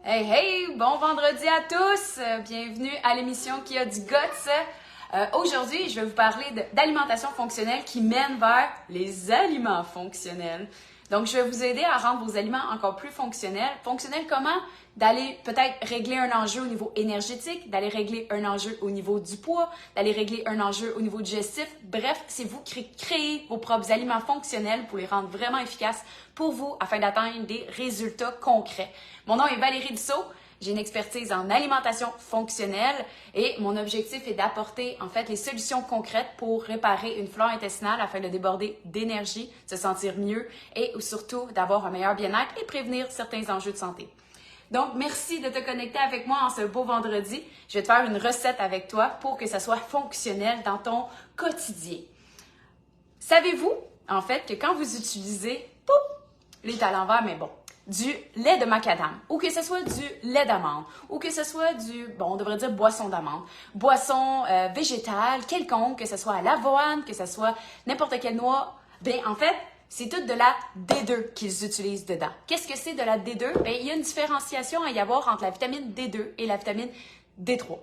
Hey, hey, bon vendredi à tous! Bienvenue à l'émission qui a du guts. Aujourd'hui, je vais vous parler d'alimentation fonctionnelle qui mène vers les aliments fonctionnels. Donc, je vais vous aider à rendre vos aliments encore plus fonctionnels. Fonctionnels comment? D'aller peut-être régler un enjeu au niveau énergétique, d'aller régler un enjeu au niveau du poids, d'aller régler un enjeu au niveau digestif. Bref, c'est vous qui créez vos propres aliments fonctionnels pour les rendre vraiment efficaces pour vous afin d'atteindre des résultats concrets. Mon nom est Valérie Dussault. J'ai une expertise en alimentation fonctionnelle et mon objectif est d'apporter en fait les solutions concrètes pour réparer une flore intestinale afin de déborder d'énergie, se sentir mieux et surtout d'avoir un meilleur bien-être et prévenir certains enjeux de santé. Donc, merci de te connecter avec moi en ce beau vendredi. Je vais te faire une recette avec toi pour que ça soit fonctionnel dans ton quotidien. Savez-vous, en fait, que quand vous utilisez, les à l'envers, mais bon, du lait de macadam, ou que ce soit du lait d'amande, ou que ce soit on devrait dire boisson d'amande, boisson végétale, quelconque, que ce soit à l'avoine, que ce soit n'importe quelle noix, bien, en fait, c'est tout de la D2 qu'ils utilisent dedans. Qu'est-ce que c'est de la D2? Bien, il y a une différenciation à y avoir entre la vitamine D2 et la vitamine D3.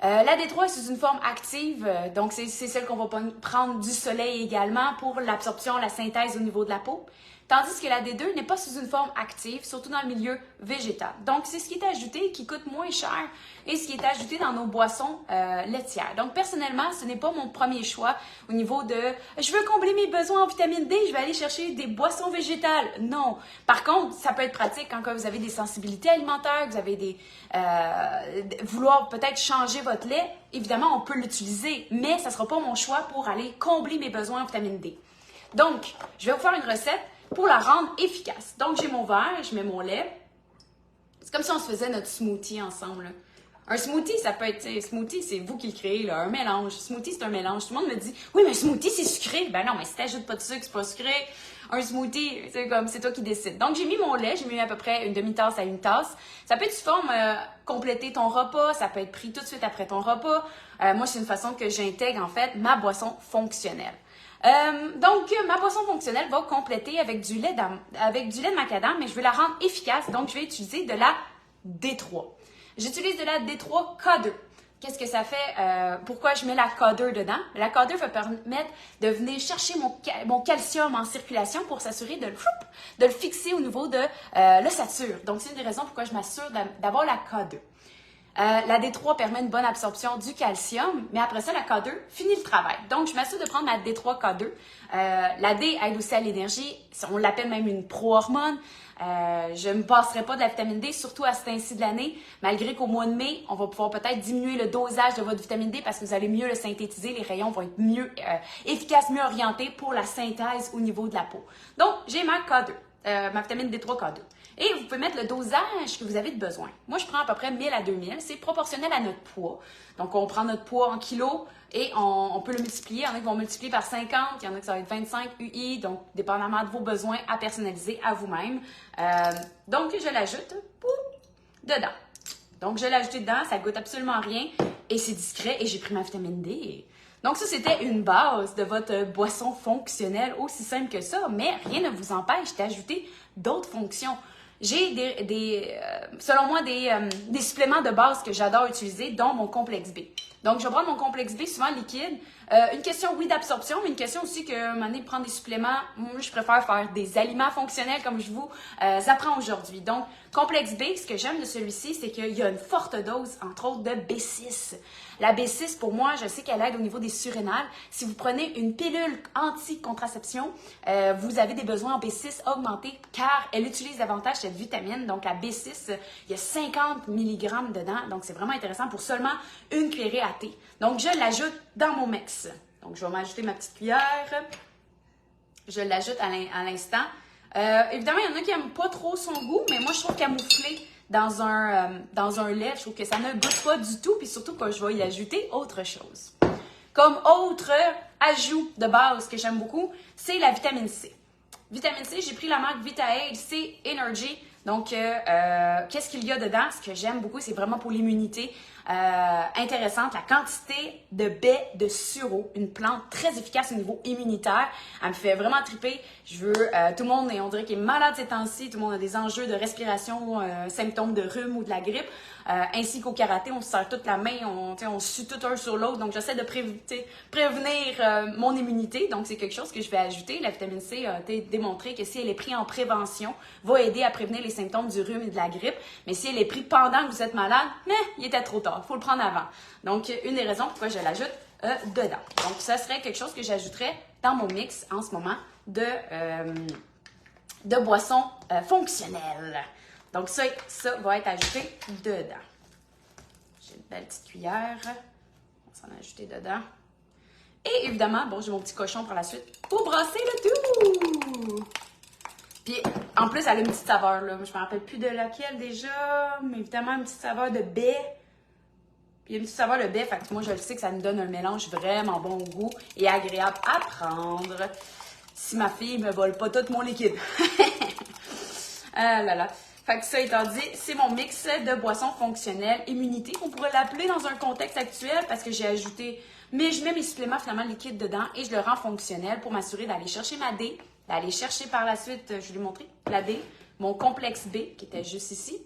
La D3, c'est une forme active, donc c'est celle qu'on va prendre du soleil également pour l'absorption, la synthèse au niveau de la peau. Tandis que la D2 n'est pas sous une forme active, surtout dans le milieu végétal. Donc, c'est ce qui est ajouté et qui coûte moins cher et ce qui est ajouté dans nos boissons laitières. Donc, personnellement, ce n'est pas mon premier choix au niveau de « je veux combler mes besoins en vitamine D, je vais aller chercher des boissons végétales ». Non. Par contre, ça peut être pratique quand vous avez des sensibilités alimentaires, que vous avez vouloir peut-être changer votre lait. Évidemment, on peut l'utiliser, mais ça ne sera pas mon choix pour aller combler mes besoins en vitamine D. Donc, je vais vous faire une recette pour la rendre efficace. Donc, j'ai mon verre, je mets mon lait. C'est comme si on se faisait notre smoothie ensemble. Là. Un smoothie, ça peut être, smoothie, c'est vous qui le créez, là, un mélange. Smoothie, c'est un mélange. Tout le monde me dit, oui, mais un smoothie, c'est sucré. Ben non, mais si t'ajoutes pas de sucre, c'est pas sucré. Un smoothie, c'est toi qui décides. Donc, j'ai mis mon lait, j'ai mis à peu près une demi-tasse à une tasse. Ça peut être sous forme compléter ton repas, ça peut être pris tout de suite après ton repas. Moi, c'est une façon que j'intègre, en fait, ma boisson fonctionnelle. Donc, ma boisson fonctionnelle va compléter avec du lait de macadam, mais je veux la rendre efficace, donc je vais utiliser de la D3. J'utilise de la D3 K2. Qu'est-ce que ça fait? Pourquoi je mets la K2 dedans? La K2 va permettre de venir chercher mon calcium en circulation pour s'assurer de le fixer au niveau de l'ossature. Donc, c'est une des raisons pourquoi je m'assure d'avoir la K2. La D3 permet une bonne absorption du calcium, mais après ça, la K2 finit le travail. Donc, je m'assure de prendre ma D3 K2. La D aide aussi à l'énergie. On l'appelle même une pro-hormone. Je ne me passerai pas de la vitamine D, surtout à ce temps-ci de l'année, malgré qu'au mois de mai, on va pouvoir peut-être diminuer le dosage de votre vitamine D parce que vous allez mieux le synthétiser. Les rayons vont être mieux efficaces, mieux orientés pour la synthèse au niveau de la peau. Donc, j'ai ma K2, ma vitamine D3 K2. Et vous pouvez mettre le dosage que vous avez de besoin. Moi, je prends à peu près 1000 à 2000. C'est proportionnel à notre poids. Donc, on prend notre poids en kilos et on peut le multiplier. Il y en a qui vont multiplier par 50, il y en a qui ça va être 25 UI. Donc, dépendamment de vos besoins à personnaliser à vous-même. Donc, je l'ajoute dedans. Donc, je l'ai ajouté dedans. Ça ne goûte absolument rien. Et c'est discret. Et j'ai pris ma vitamine D. Donc, ça, c'était une base de votre boisson fonctionnelle, aussi simple que ça. Mais rien ne vous empêche d'ajouter d'autres fonctions. J'ai selon moi, des suppléments de base que j'adore utiliser, dont mon complexe B. Donc, je vais prendre mon complexe B, souvent liquide. Une question, oui, d'absorption, mais une question aussi que, à un moment donné, prendre des suppléments, moi, je préfère faire des aliments fonctionnels comme je vous apprends aujourd'hui. Donc, complexe B, ce que j'aime de celui-ci, c'est qu'il y a une forte dose, entre autres, de B6. La B6, pour moi, je sais qu'elle aide au niveau des surrénales. Si vous prenez une pilule anti-contraception, vous avez des besoins en B6 augmentés car elle utilise davantage cette vitamine. Donc, la B6, il y a 50 mg dedans. Donc, c'est vraiment intéressant pour seulement une cuillerée à thé. Donc, je l'ajoute dans mon mix. Donc, je vais m'ajouter ma petite cuillère. Je l'ajoute à l'instant. Évidemment, il y en a qui n'aiment pas trop son goût, mais moi, je trouve camoufler dans un lait, je trouve que ça ne goûte pas du tout, puis surtout que je vais y ajouter autre chose. Comme autre ajout de base que j'aime beaucoup, c'est la vitamine C. Vitamine C, j'ai pris la marque VitaAid C Energy. Donc, qu'est-ce qu'il y a dedans? Ce que j'aime beaucoup, c'est vraiment pour l'immunité. Intéressante, la quantité de baies de sureau, une plante très efficace au niveau immunitaire. Elle me fait vraiment triper. Je veux, tout le monde, on dirait qu'il est malade ces temps-ci, tout le monde a des enjeux de respiration, symptômes de rhume ou de la grippe. Ainsi qu'au karaté, on se serre toute la main, on sue tout un sur l'autre. Donc, j'essaie de prévenir mon immunité. Donc, c'est quelque chose que je vais ajouter. La vitamine C a été démontré que si elle est prise en prévention, va aider à prévenir les symptômes du rhume et de la grippe. Mais si elle est prise pendant que vous êtes malade, il était trop tard. Il faut le prendre avant. Donc, une des raisons pourquoi je l'ajoute dedans. Donc, ça serait quelque chose que j'ajouterais dans mon mix en ce moment de boissons fonctionnelles. Donc, ça va être ajouté dedans. J'ai une belle petite cuillère. On va s'en ajouter dedans. Et évidemment, bon, j'ai mon petit cochon par la suite pour brasser le tout. Puis, en plus, elle a une petite saveur, là. Je me rappelle plus de laquelle déjà, mais évidemment, une petite saveur de baie. Puis, une petite saveur de baie, fait que moi, je le sais que ça me donne un mélange vraiment bon au goût et agréable à prendre. Si ma fille me vole pas tout mon liquide. Ah là là. Fait que ça étant dit, c'est mon mix de boissons fonctionnelles immunité. On pourrait l'appeler dans un contexte actuel parce que j'ai ajouté, mais je mets mes suppléments finalement liquides dedans et je le rends fonctionnel pour m'assurer d'aller chercher ma D, d'aller chercher par la suite, je vais lui montrer, la D, mon complexe B qui était juste ici,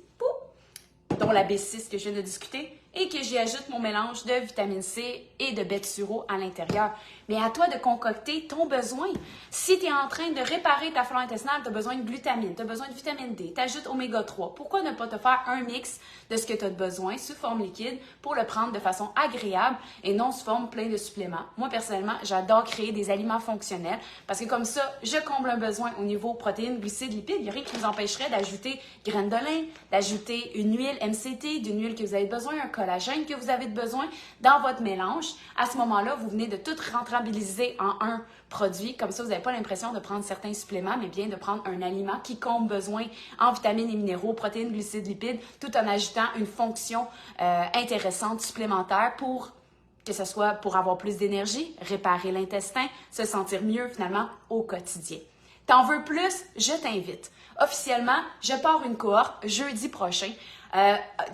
dont la B6 que je viens de discuter, et que j'y ajoute mon mélange de vitamine C et de baies de sureau à l'intérieur. Mais à toi de concocter ton besoin. Si tu es en train de réparer ta flore intestinale, tu as besoin de glutamine, tu as besoin de vitamine D, tu ajoutes oméga 3. Pourquoi ne pas te faire un mix de ce que tu as besoin sous forme liquide pour le prendre de façon agréable et non sous forme plein de suppléments? Moi, personnellement, j'adore créer des aliments fonctionnels parce que comme ça, je comble un besoin au niveau protéines, glucides, lipides. Il n'y a rien qui vous empêcherait d'ajouter graines de lin, d'ajouter une huile MCT, d'une huile que vous avez besoin, un collagène que vous avez besoin dans votre mélange. À ce moment-là, vous venez de tout rentabiliser en un produit. Comme ça, vous n'avez pas l'impression de prendre certains suppléments, mais bien de prendre un aliment qui comble besoin en vitamines et minéraux, protéines, glucides, lipides, tout en ajoutant une fonction intéressante supplémentaire pour que ce soit pour avoir plus d'énergie, réparer l'intestin, se sentir mieux finalement au quotidien. T'en veux plus? Je t'invite. Officiellement, je pars une cohorte jeudi prochain.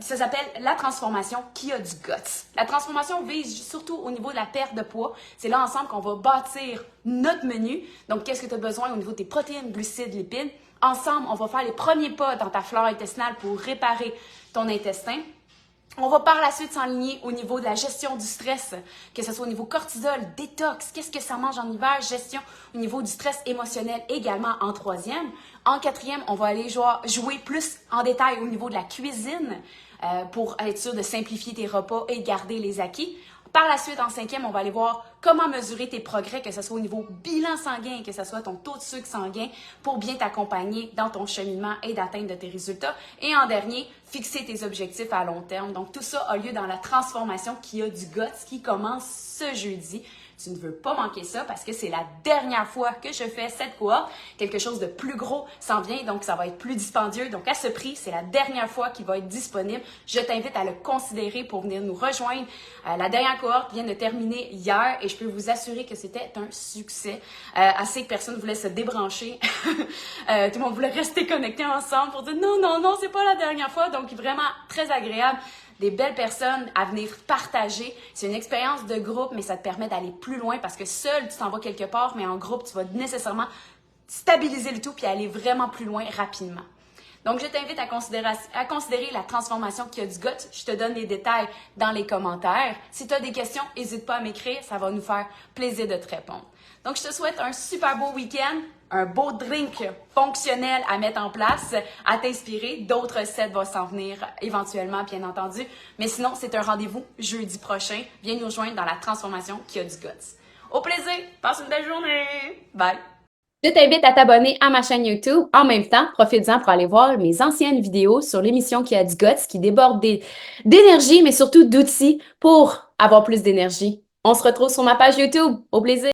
Ça s'appelle la transformation qui a du guts. La transformation vise surtout au niveau de la perte de poids. C'est là ensemble qu'on va bâtir notre menu. Donc, qu'est-ce que tu as besoin au niveau de tes protéines, glucides, lipides? Ensemble, on va faire les premiers pas dans ta flore intestinale pour réparer ton intestin. On va par la suite s'enligner au niveau de la gestion du stress, que ce soit au niveau cortisol, détox, qu'est-ce que ça mange en hiver, gestion au niveau du stress émotionnel également en troisième. En quatrième, on va aller jouer plus en détail au niveau de la cuisine pour être sûr de simplifier tes repas et garder les acquis. Par la suite, en cinquième, on va aller voir comment mesurer tes progrès, que ce soit au niveau bilan sanguin, que ce soit ton taux de sucre sanguin, pour bien t'accompagner dans ton cheminement et d'atteindre de tes résultats. Et en dernier, fixer tes objectifs à long terme. Donc, tout ça a lieu dans la transformation qui a du guts, qui commence ce jeudi. Tu ne veux pas manquer ça parce que c'est la dernière fois que je fais cette cohorte. Quelque chose de plus gros s'en vient, donc ça va être plus dispendieux. Donc à ce prix, c'est la dernière fois qu'il va être disponible. Je t'invite à le considérer pour venir nous rejoindre. La dernière cohorte vient de terminer hier et je peux vous assurer que c'était un succès. Assez que personne voulait se débrancher. Tout le monde voulait rester connecté ensemble pour dire non, c'est pas la dernière fois. Donc vraiment très agréable. Des belles personnes à venir partager. C'est une expérience de groupe, mais ça te permet d'aller plus loin parce que seul, tu t'en vas quelque part, mais en groupe, tu vas nécessairement stabiliser le tout puis aller vraiment plus loin rapidement. Donc, je t'invite à considérer la transformation qui a du gut. Je te donne les détails dans les commentaires. Si tu as des questions, n'hésite pas à m'écrire. Ça va nous faire plaisir de te répondre. Donc, je te souhaite un super beau week-end, un beau drink fonctionnel à mettre en place, à t'inspirer. D'autres recettes vont s'en venir éventuellement, bien entendu. Mais sinon, c'est un rendez-vous jeudi prochain. Viens nous rejoindre dans la transformation qui a du guts. Au plaisir! Passe une belle journée! Bye! Je t'invite à t'abonner à ma chaîne YouTube. En même temps, profite-en pour aller voir mes anciennes vidéos sur l'émission qui a du guts, qui déborde d'énergie, mais surtout d'outils pour avoir plus d'énergie. On se retrouve sur ma page YouTube. Au plaisir!